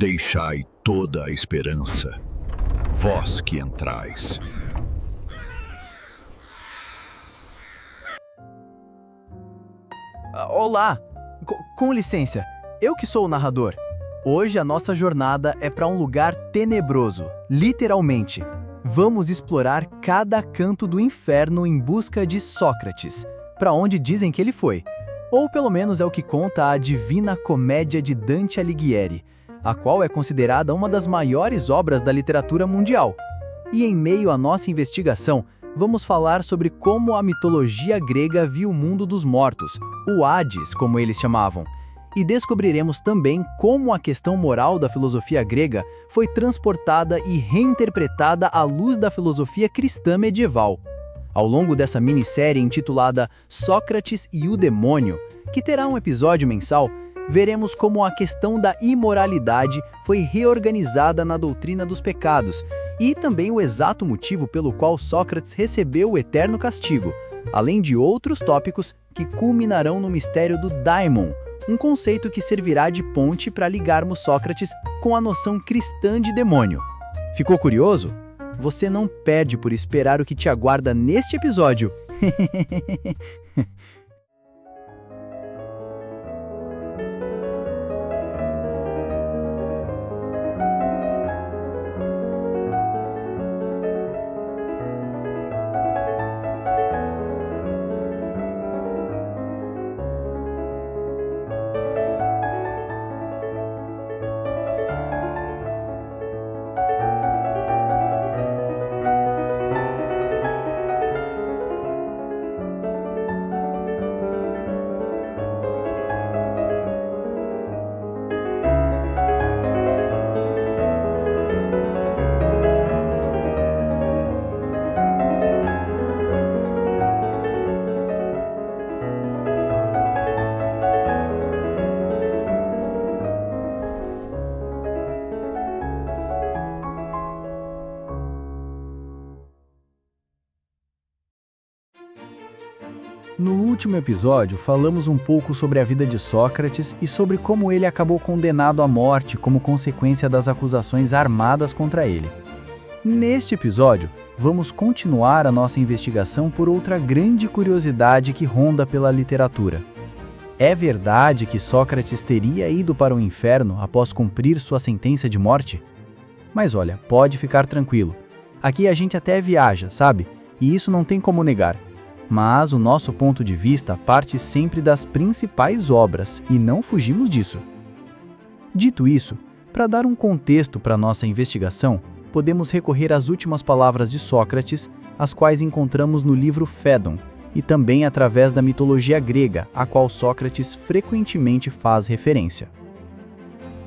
Deixai toda a esperança, vós que entrais. Olá! Com licença, eu que sou o narrador. Hoje a nossa jornada é para um lugar tenebroso, literalmente. Vamos explorar cada canto do inferno em busca de Sócrates, para onde dizem que ele foi. Ou pelo menos é o que conta a Divina Comédia de Dante Alighieri, a qual é considerada uma das maiores obras da literatura mundial. E em meio à nossa investigação, vamos falar sobre como a mitologia grega viu o mundo dos mortos, o Hades, como eles chamavam. E descobriremos também como a questão moral da filosofia grega foi transportada e reinterpretada à luz da filosofia cristã medieval. Ao longo dessa minissérie intitulada Sócrates e o Demônio, que terá um episódio mensal, veremos como a questão da imoralidade foi reorganizada na doutrina dos pecados e também o exato motivo pelo qual Sócrates recebeu o eterno castigo, além de outros tópicos que culminarão no mistério do daimon, um conceito que servirá de ponte para ligarmos Sócrates com a noção cristã de demônio. Ficou curioso? Você não perde por esperar o que te aguarda neste episódio. No último episódio, falamos um pouco sobre a vida de Sócrates e sobre como ele acabou condenado à morte como consequência das acusações armadas contra ele. Neste episódio, vamos continuar a nossa investigação por outra grande curiosidade que ronda pela literatura. É verdade que Sócrates teria ido para o inferno após cumprir sua sentença de morte? Mas olha, pode ficar tranquilo. Aqui a gente até viaja, sabe? E isso não tem como negar. Mas o nosso ponto de vista parte sempre das principais obras e não fugimos disso. Dito isso, para dar um contexto para nossa investigação, podemos recorrer às últimas palavras de Sócrates, as quais encontramos no livro Fédon, e também através da mitologia grega, a qual Sócrates frequentemente faz referência.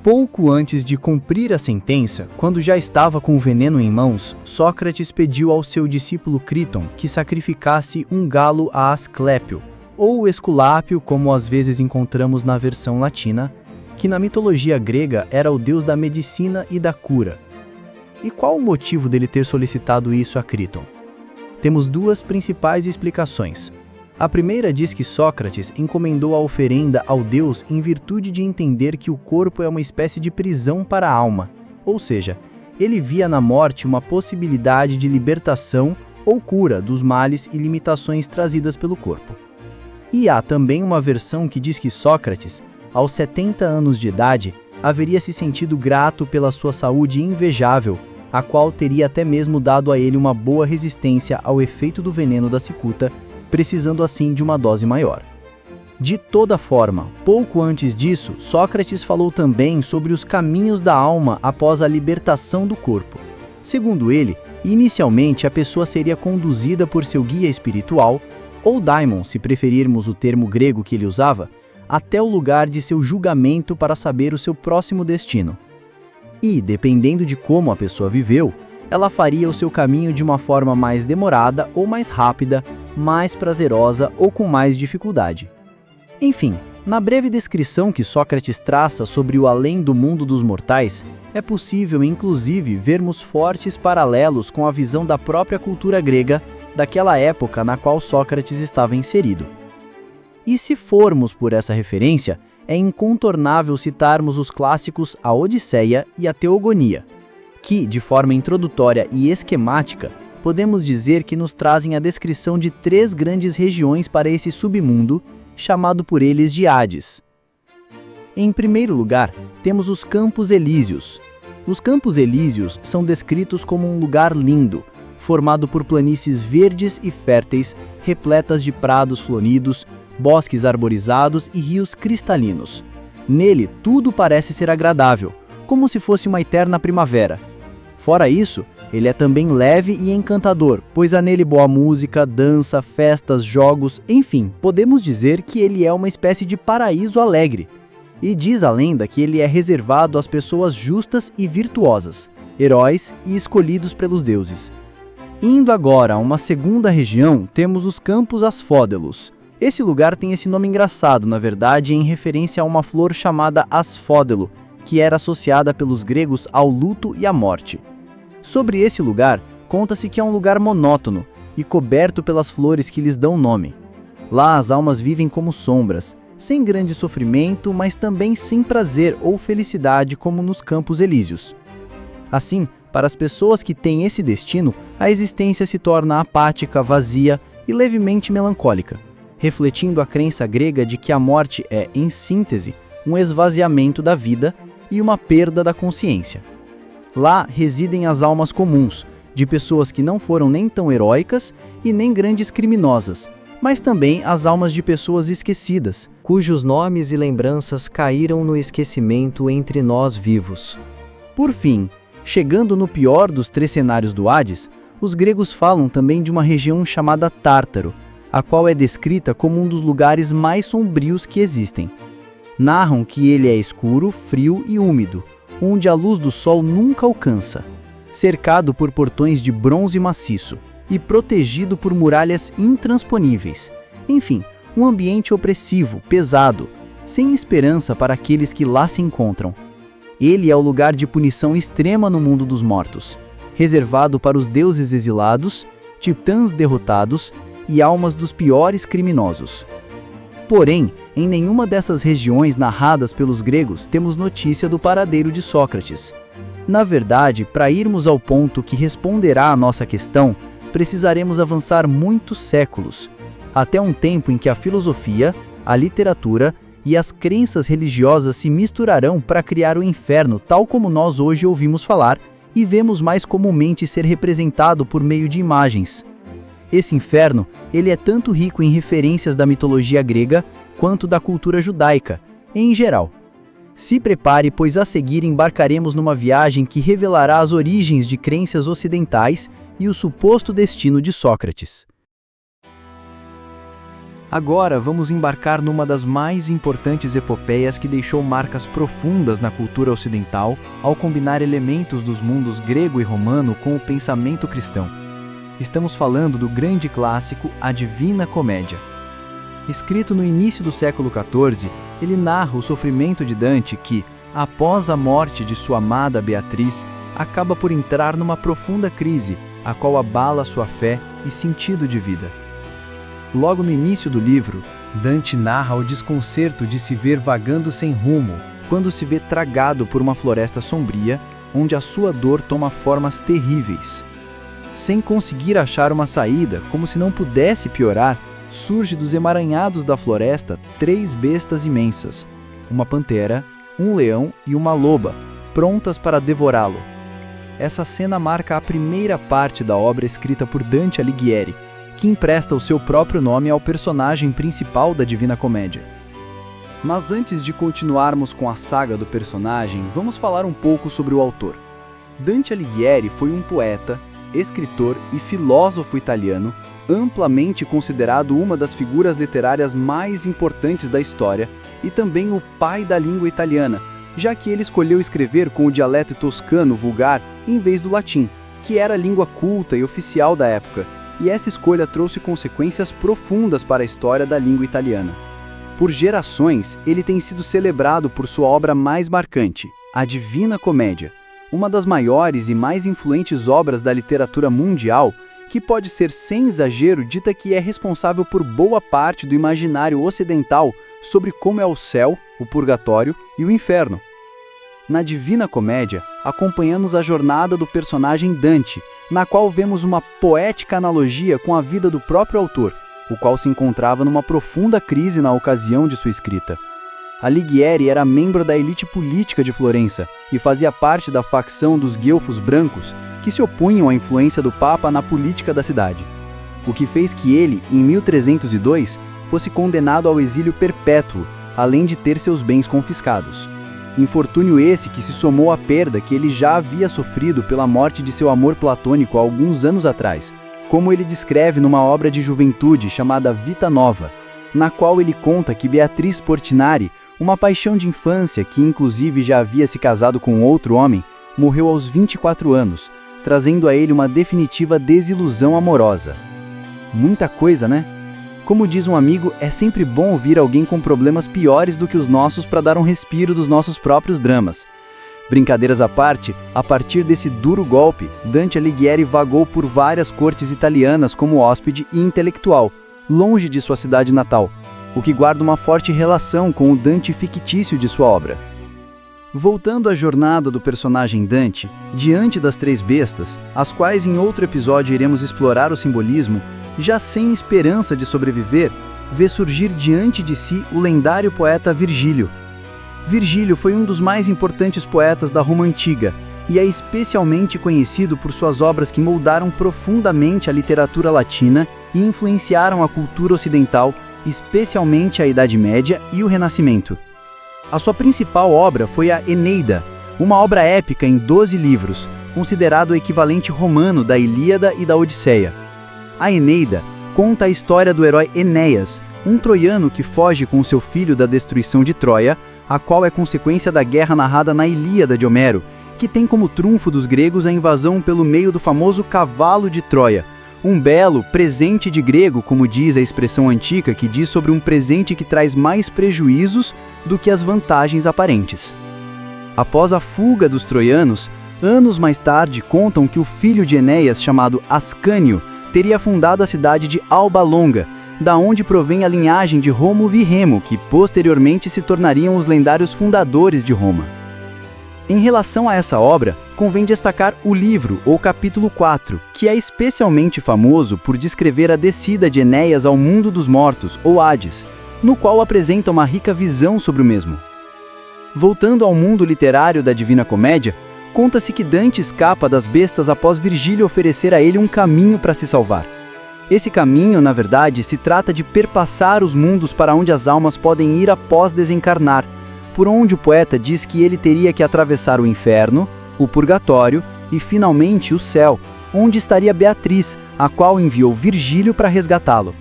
Pouco antes de cumprir a sentença, quando já estava com o veneno em mãos, Sócrates pediu ao seu discípulo Críton que sacrificasse um galo a Asclépio, ou Esculápio, como às vezes encontramos na versão latina, que na mitologia grega era o deus da medicina e da cura. E qual o motivo dele ter solicitado isso a Críton? Temos duas principais explicações. A primeira diz que Sócrates encomendou a oferenda ao deus em virtude de entender que o corpo é uma espécie de prisão para a alma, ou seja, ele via na morte uma possibilidade de libertação ou cura dos males e limitações trazidas pelo corpo. E há também uma versão que diz que Sócrates, aos 70 anos de idade, haveria se sentido grato pela sua saúde invejável, a qual teria até mesmo dado a ele uma boa resistência ao efeito do veneno da cicuta, precisando assim de uma dose maior. De toda forma, pouco antes disso, Sócrates falou também sobre os caminhos da alma após a libertação do corpo. Segundo ele, inicialmente a pessoa seria conduzida por seu guia espiritual, ou daimon, se preferirmos o termo grego que ele usava, até o lugar de seu julgamento para saber o seu próximo destino. E, dependendo de como a pessoa viveu, ela faria o seu caminho de uma forma mais demorada ou mais rápida, mais prazerosa ou com mais dificuldade. Enfim, na breve descrição que Sócrates traça sobre o além do mundo dos mortais, é possível inclusive vermos fortes paralelos com a visão da própria cultura grega daquela época na qual Sócrates estava inserido. E se formos por essa referência, é incontornável citarmos os clássicos A Odisseia e a Teogonia, que, de forma introdutória e esquemática, podemos dizer que nos trazem a descrição de 3 grandes regiões para esse submundo, chamado por eles de Hades. Em primeiro lugar, temos os Campos Elíseos. Os Campos Elíseos são descritos como um lugar lindo, formado por planícies verdes e férteis, repletas de prados floridos, bosques arborizados e rios cristalinos. Nele, tudo parece ser agradável, como se fosse uma eterna primavera. Fora isso, ele é também leve e encantador, pois há nele boa música, dança, festas, jogos, enfim, podemos dizer que ele é uma espécie de paraíso alegre. E diz a lenda que ele é reservado às pessoas justas e virtuosas, heróis e escolhidos pelos deuses. Indo agora a uma segunda região, temos os Campos Asfódelos. Esse lugar tem esse nome engraçado, na verdade, em referência a uma flor chamada asfódelo, que era associada pelos gregos ao luto e à morte. Sobre esse lugar, conta-se que é um lugar monótono e coberto pelas flores que lhes dão nome. Lá as almas vivem como sombras, sem grande sofrimento, mas também sem prazer ou felicidade como nos Campos Elíseos. Assim, para as pessoas que têm esse destino, a existência se torna apática, vazia e levemente melancólica, refletindo a crença grega de que a morte é, em síntese, um esvaziamento da vida e uma perda da consciência. Lá residem as almas comuns, de pessoas que não foram nem tão heróicas e nem grandes criminosas, mas também as almas de pessoas esquecidas, cujos nomes e lembranças caíram no esquecimento entre nós vivos. Por fim, chegando no pior dos 3 cenários do Hades, os gregos falam também de uma região chamada Tártaro, a qual é descrita como um dos lugares mais sombrios que existem. Narram que ele é escuro, frio e úmido, onde a luz do sol nunca alcança, cercado por portões de bronze maciço e protegido por muralhas intransponíveis. Enfim, um ambiente opressivo, pesado, sem esperança para aqueles que lá se encontram. Ele é o lugar de punição extrema no mundo dos mortos, reservado para os deuses exilados, titãs derrotados e almas dos piores criminosos. Porém, em nenhuma dessas regiões narradas pelos gregos temos notícia do paradeiro de Sócrates. Na verdade, para irmos ao ponto que responderá à nossa questão, precisaremos avançar muitos séculos, até um tempo em que a filosofia, a literatura e as crenças religiosas se misturarão para criar o inferno tal como nós hoje ouvimos falar e vemos mais comumente ser representado por meio de imagens. Esse inferno, ele é tanto rico em referências da mitologia grega quanto da cultura judaica, em geral. Se prepare, pois a seguir embarcaremos numa viagem que revelará as origens de crenças ocidentais e o suposto destino de Sócrates. Agora vamos embarcar numa das mais importantes epopeias que deixou marcas profundas na cultura ocidental ao combinar elementos dos mundos grego e romano com o pensamento cristão. Estamos falando do grande clássico A Divina Comédia. Escrito no início do século XIV, ele narra o sofrimento de Dante que, após a morte de sua amada Beatriz, acaba por entrar numa profunda crise, a qual abala sua fé e sentido de vida. Logo no início do livro, Dante narra o desconcerto de se ver vagando sem rumo, quando se vê tragado por uma floresta sombria, onde a sua dor toma formas terríveis. Sem conseguir achar uma saída, como se não pudesse piorar, surge dos emaranhados da floresta 3 bestas imensas, uma pantera, um leão e uma loba, prontas para devorá-lo. Essa cena marca a primeira parte da obra escrita por Dante Alighieri, que empresta o seu próprio nome ao personagem principal da Divina Comédia. Mas antes de continuarmos com a saga do personagem, vamos falar um pouco sobre o autor. Dante Alighieri foi um poeta, escritor e filósofo italiano, amplamente considerado uma das figuras literárias mais importantes da história e também o pai da língua italiana, já que ele escolheu escrever com o dialeto toscano vulgar em vez do latim, que era a língua culta e oficial da época, e essa escolha trouxe consequências profundas para a história da língua italiana. Por gerações, ele tem sido celebrado por sua obra mais marcante, A Divina Comédia, uma das maiores e mais influentes obras da literatura mundial, que pode ser sem exagero dita que é responsável por boa parte do imaginário ocidental sobre como é o céu o purgatório e o inferno. Na Divina Comédia, acompanhamos a jornada do personagem Dante, na qual vemos uma poética analogia com a vida do próprio autor, o qual se encontrava numa profunda crise na ocasião de sua escrita. Alighieri era membro da elite política de Florença e fazia parte da facção dos guelfos brancos, que se opunham à influência do Papa na política da cidade. O que fez que ele, em 1302, fosse condenado ao exílio perpétuo, além de ter seus bens confiscados. Infortúnio esse que se somou à perda que ele já havia sofrido pela morte de seu amor platônico há alguns anos atrás, como ele descreve numa obra de juventude chamada Vita Nova, na qual ele conta que Beatriz Portinari, uma paixão de infância que inclusive já havia se casado com outro homem, morreu aos 24 anos, trazendo a ele uma definitiva desilusão amorosa. Muita coisa, né? Como diz um amigo, é sempre bom ouvir alguém com problemas piores do que os nossos para dar um respiro dos nossos próprios dramas. Brincadeiras à parte, a partir desse duro golpe, Dante Alighieri vagou por várias cortes italianas como hóspede e intelectual, longe de sua cidade natal, o que guarda uma forte relação com o Dante fictício de sua obra. Voltando à jornada do personagem Dante, diante das três bestas, as quais em outro episódio iremos explorar o simbolismo, já sem esperança de sobreviver, vê surgir diante de si o lendário poeta Virgílio. Virgílio foi um dos mais importantes poetas da Roma Antiga e é especialmente conhecido por suas obras que moldaram profundamente a literatura latina e influenciaram a cultura ocidental, especialmente a Idade Média e o Renascimento. A sua principal obra foi a Eneida, uma obra épica em 12 livros, considerado o equivalente romano da Ilíada e da Odisseia. A Eneida conta a história do herói Enéas, um troiano que foge com seu filho da destruição de Troia, a qual é consequência da guerra narrada na Ilíada de Homero, que tem como trunfo dos gregos a invasão pelo meio do famoso cavalo de Troia, um belo presente de grego, como diz a expressão antiga que diz sobre um presente que traz mais prejuízos do que as vantagens aparentes. Após a fuga dos troianos, anos mais tarde contam que o filho de Enéas, chamado Ascânio, teria fundado a cidade de Alba Longa, da onde provém a linhagem de Rômulo e Remo, que posteriormente se tornariam os lendários fundadores de Roma. Em relação a essa obra, convém destacar o livro, ou capítulo 4, que é especialmente famoso por descrever a descida de Enéas ao mundo dos mortos, ou Hades, no qual apresenta uma rica visão sobre o mesmo. Voltando ao mundo literário da Divina Comédia, conta-se que Dante escapa das bestas após Virgílio oferecer a ele um caminho para se salvar. Esse caminho, na verdade, se trata de perpassar os mundos para onde as almas podem ir após desencarnar, por onde o poeta diz que ele teria que atravessar o inferno, o purgatório e, finalmente, o céu, onde estaria Beatriz, a qual enviou Virgílio para resgatá-lo.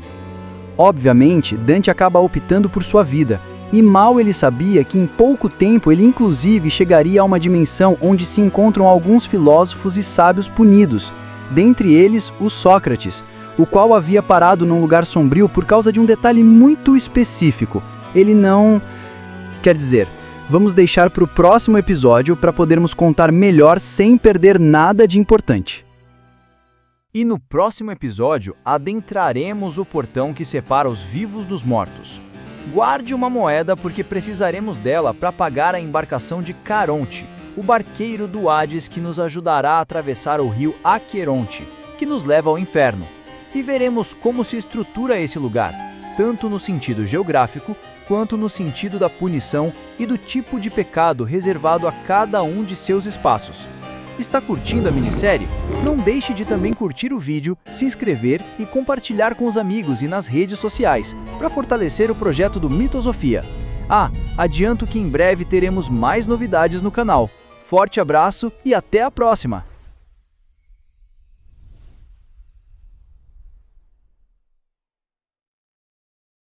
Obviamente, Dante acaba optando por sua vida, e mal ele sabia que em pouco tempo ele inclusive chegaria a uma dimensão onde se encontram alguns filósofos e sábios punidos, dentre eles o Sócrates, o qual havia parado num lugar sombrio por causa de um detalhe muito específico. Ele não... Quer dizer, vamos deixar para o próximo episódio para podermos contar melhor sem perder nada de importante. E no próximo episódio, adentraremos o portão que separa os vivos dos mortos. Guarde uma moeda porque precisaremos dela para pagar a embarcação de Caronte, o barqueiro do Hades que nos ajudará a atravessar o rio Aqueronte, que nos leva ao inferno. E veremos como se estrutura esse lugar, tanto no sentido geográfico, quanto no sentido da punição e do tipo de pecado reservado a cada um de seus espaços. Está curtindo a minissérie? Não deixe de também curtir o vídeo, se inscrever e compartilhar com os amigos e nas redes sociais, para fortalecer o projeto do Mitosofia. Adianto que em breve teremos mais novidades no canal. Forte abraço e até a próxima!